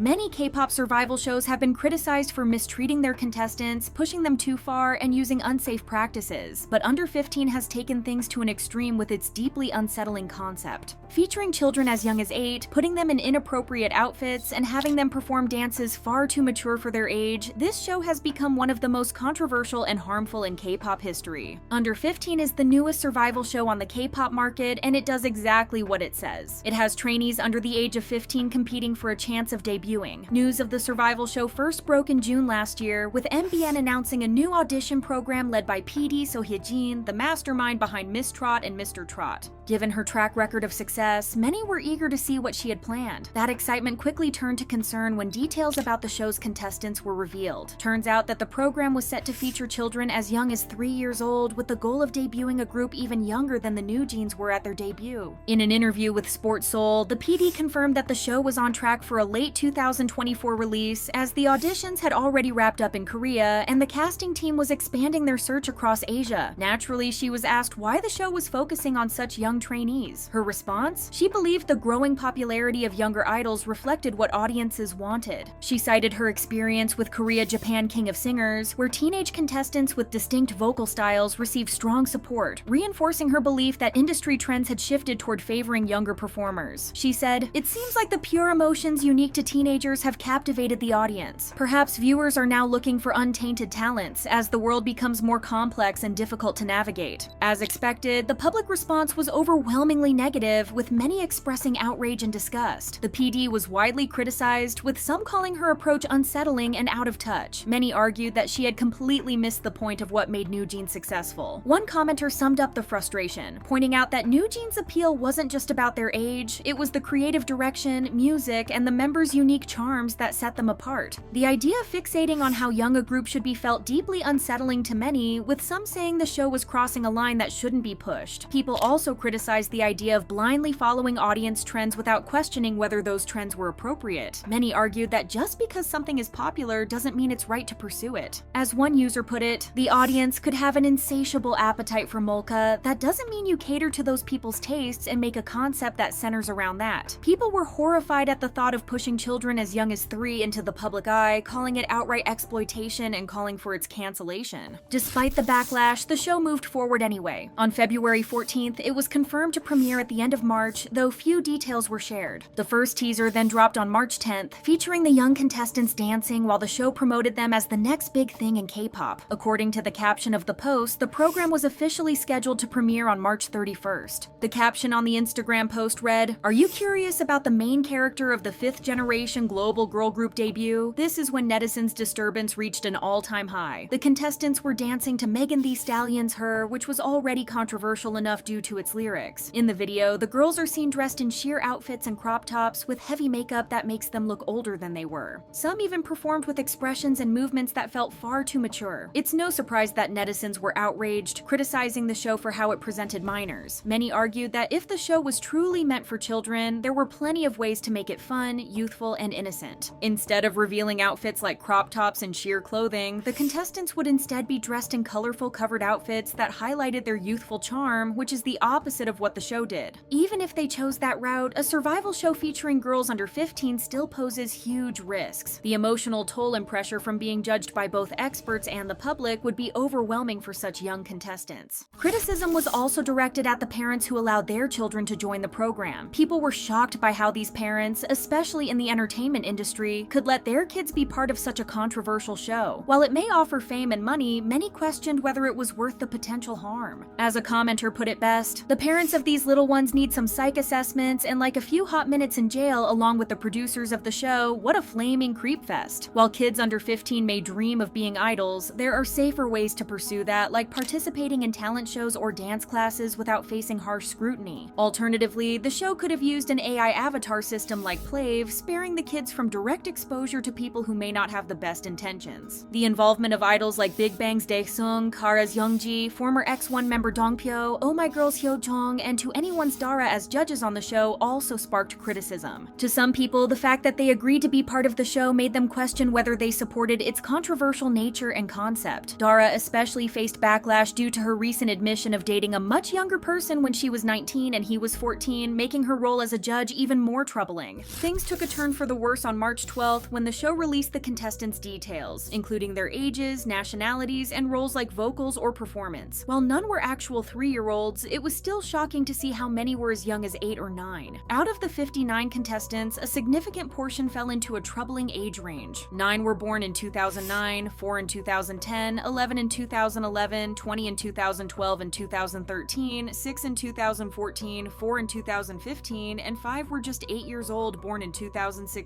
Many K-pop survival shows have been criticized for mistreating their contestants, pushing them too far, and using unsafe practices, but Under 15 has taken things to an extreme with its deeply unsettling concept. Featuring children as young as 8, putting them in inappropriate outfits, and having them perform dances far too mature for their age, this show has become one of the most controversial and harmful in K-pop history. Under 15 is the newest survival show on the K-pop market, and it does exactly what it says. It has trainees under the age of 15 competing for a chance of debuting. News of the survival show first broke in June last year, with MBN announcing a new audition program led by PD Seo Hyejin, the mastermind behind Miss Trot and Mr. Trot. Given her track record of success, many were eager to see what she had planned. That excitement quickly turned to concern when details about the show's contestants were revealed. Turns out that the program was set to feature children as young as 3 years old, with the goal of debuting a group even younger than the New Jeans were at their debut. In an interview with Sports Seoul, the PD confirmed that the show was on track for a late 2024 release, as the auditions had already wrapped up in Korea, and the casting team was expanding their search across Asia. Naturally, she was asked why the show was focusing on such young trainees. Her response? She believed the growing popularity of younger idols reflected what audiences wanted. She cited her experience with Korea Japan King of Singers, where teenage contestants with distinct vocal styles received strong support, reinforcing her belief that industry trends had shifted toward favoring younger performers. She said, "It seems like the pure emotions unique to teenagers have captivated the audience. Perhaps viewers are now looking for untainted talents as the world becomes more complex and difficult to navigate." As expected, the public response was overwhelmingly negative, with many expressing outrage and disgust. The PD was widely criticized, with some calling her approach unsettling and out of touch. Many argued that she had completely missed the point of what made New Jeans successful. One commenter summed up the frustration, pointing out that New Jeans' appeal wasn't just about their age, it was the creative direction, music, and the members' unique charms that set them apart. The idea of fixating on how young a group should be felt deeply unsettling to many, with some saying the show was crossing a line that shouldn't be pushed. People also criticized the idea of blindly following audience trends without questioning whether those trends were appropriate. Many argued that just because something is popular doesn't mean it's right to pursue it. As one user put it, "The audience could have an insatiable appetite for molka. That doesn't mean you cater to those people's tastes and make a concept that centers around that." People were horrified at the thought of pushing children as young as 3 into the public eye, calling it outright exploitation and calling for its cancellation. Despite the backlash, the show moved forward anyway. On February 14th, it was confirmed to premiere at the end of March, though few details were shared. The first teaser then dropped on March 10th, featuring the young contestants dancing while the show promoted them as the next big thing in K-pop. According to the caption of the post, the program was officially scheduled to premiere on March 31st. The caption on the Instagram post read, "Are you curious about the main character of the 5th generation global girl group debut?" This is when netizens' disturbance reached an all-time high. The contestants were dancing to Megan Thee Stallion's Her, which was already controversial enough due to its lyrics. In the video, the girls are seen dressed in sheer outfits and crop tops with heavy makeup that makes them look older than they were. Some even performed with expressions and movements that felt far too mature. It's no surprise that netizens were outraged, criticizing the show for how it presented minors. Many argued that if the show was truly meant for children, there were plenty of ways to make it fun, youthful, and innocent. Instead of revealing outfits like crop tops and sheer clothing, the contestants would instead be dressed in colorful covered outfits that highlighted their youthful charm, which is the opposite of what the show did. Even if they chose that route, a survival show featuring girls under 15 still poses huge risks. The emotional toll and pressure from being judged by both experts and the public would be overwhelming for such young contestants. Criticism was also directed at the parents who allowed their children to join the program. People were shocked by how these parents, especially in the entertainment industry, could let their kids be part of such a controversial show. While it may offer fame and money, many questioned whether it was worth the potential harm. As a commenter put it best, "The parents of these little ones need some psych assessments and like a few hot minutes in jail along with the producers of the show. What a flaming creep fest." While kids under 15 may dream of being idols, there are safer ways to pursue that, like participating in talent shows or dance classes without facing harsh scrutiny. Alternatively, the show could have used an AI avatar system like Plave, sparing the kids from direct exposure to people who may not have the best intentions. The involvement of idols like Big Bang's Daesung, Kara's Youngji, former X1 member Dongpyo, Oh My Girl's Hyojong, and To Anyone's Dara as judges on the show also sparked criticism. To some people, the fact that they agreed to be part of the show made them question whether they supported its controversial nature and concept. Dara especially faced backlash due to her recent admission of dating a much younger person when she was 19 and he was 14, making her role as a judge even more troubling. Things took a turn for the the worse on March 12th when the show released the contestants' details, including their ages, nationalities, and roles like vocals or performance. While none were actual 3-year-olds, it was still shocking to see how many were as young as 8 or 9. Out of the 59 contestants, a significant portion fell into a troubling age range. 9 were born in 2009, 4 in 2010, 11 in 2011, 20 in 2012 and 2013, 6 in 2014, 4 in 2015, and 5 were just 8 years old, born in 2016.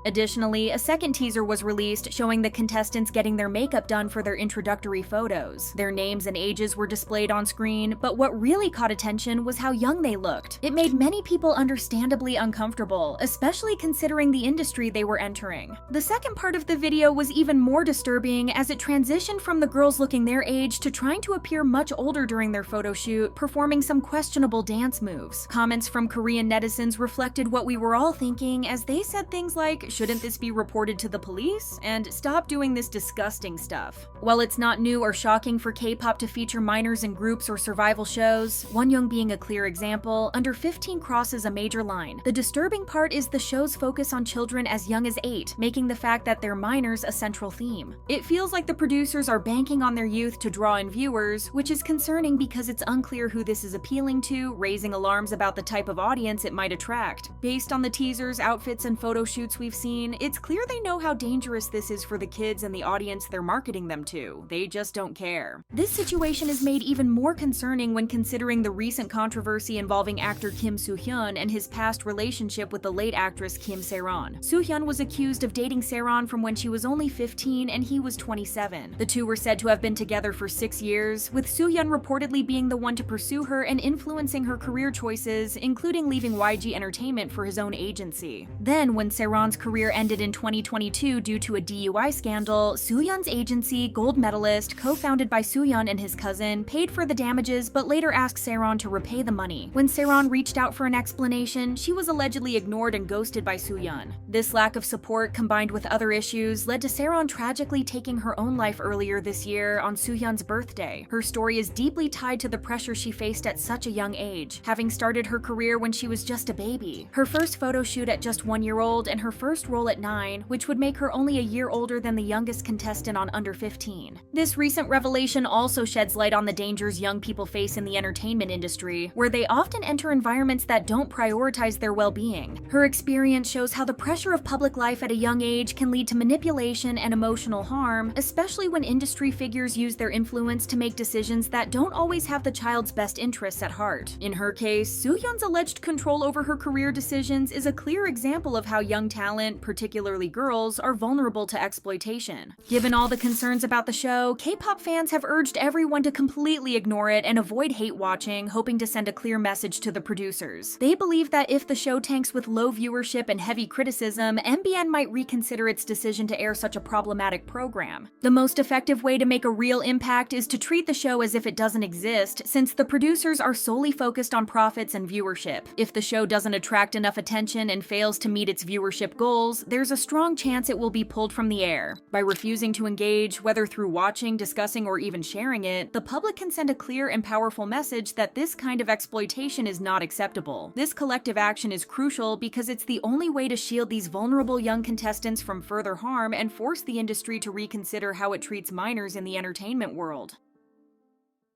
Additionally, a second teaser was released showing the contestants getting their makeup done for their introductory photos. Their names and ages were displayed on screen, but what really caught attention was how young they looked. It made many people understandably uncomfortable, especially considering the industry they were entering. The second part of the video was even more disturbing as it transitioned from the girls looking their age to trying to appear much older during their photo shoot, performing some questionable dance moves. Comments from Korean netizens reflected what we were all thinking, as they said things like, "Shouldn't this be reported to the police?" and "Stop doing this disgusting stuff." While it's not new or shocking for K-pop to feature minors in groups or survival shows, Wonyoung being a clear example, Under 15 crosses a major line. The disturbing part is the show's focus on children as young as 8, making the fact that they're minors a central theme. It feels like the producers are banking on their youth to draw in viewers, which is concerning because it's unclear who this is appealing to, raising alarms about the type of audience it might attract. Based on the teasers, outfits, and photo shoots we've seen, it's clear they know how dangerous this is for the kids and the audience they're marketing them to. They just don't care. This situation is made even more concerning when considering the recent controversy involving actor Kim Soo-hyun and his past relationship with the late actress Kim Se-ron. Soo-hyun was accused of dating Se-ron from when she was only 15 and he was 27. The two were said to have been together for 6 years, with Soo-hyun reportedly being the one to pursue her and influencing her career choices, including leaving YG Entertainment for his own agency. Then, when Se-ron's career ended in 2022 due to a DUI scandal, Soo-hyun's agency, Gold Medalist, co-founded by Soo-hyun and his cousin, paid for the damages but later asked Se-ron to repay the money. When Se-ron reached out for an explanation, she was allegedly ignored and ghosted by Soo-hyun. This lack of support, combined with other issues, led to Se-ron tragically taking her own life earlier this year on Soo-hyun's birthday. Her story is deeply tied to the pressure she faced at such a young age, having started her career when she was just a baby. Her first photo shoot at just 1 year old and her first role at 9, which would make her only a year older than the youngest contestant on Under 15. This recent revelation also sheds light on the dangers young people face in the entertainment industry, where they often enter environments that don't prioritize their well-being. Her experience shows how the pressure of public life at a young age can lead to manipulation and emotional harm, especially when industry figures use their influence to make decisions that don't always have the child's best interests at heart. In her case, Soo-hyun's alleged control over her career decisions is a clear example of how young talent, particularly girls, are vulnerable to exploitation. Given all the concerns about the show, K-pop fans have urged everyone to completely ignore it and avoid hate watching, hoping to send a clear message to the producers. They believe that if the show tanks with low viewership and heavy criticism, MBN might reconsider its decision to air such a problematic program. The most effective way to make a real impact is to treat the show as if it doesn't exist, since the producers are solely focused on profits and viewership. If the show doesn't attract enough attention and fails to meet its viewership goals, there's a strong chance it will be pulled from the air. By refusing to engage, whether through watching, discussing, or even sharing it, the public can send a clear and powerful message that this kind of exploitation is not acceptable. This collective action is crucial because it's the only way to shield these vulnerable young contestants from further harm and force the industry to reconsider how it treats minors in the entertainment world.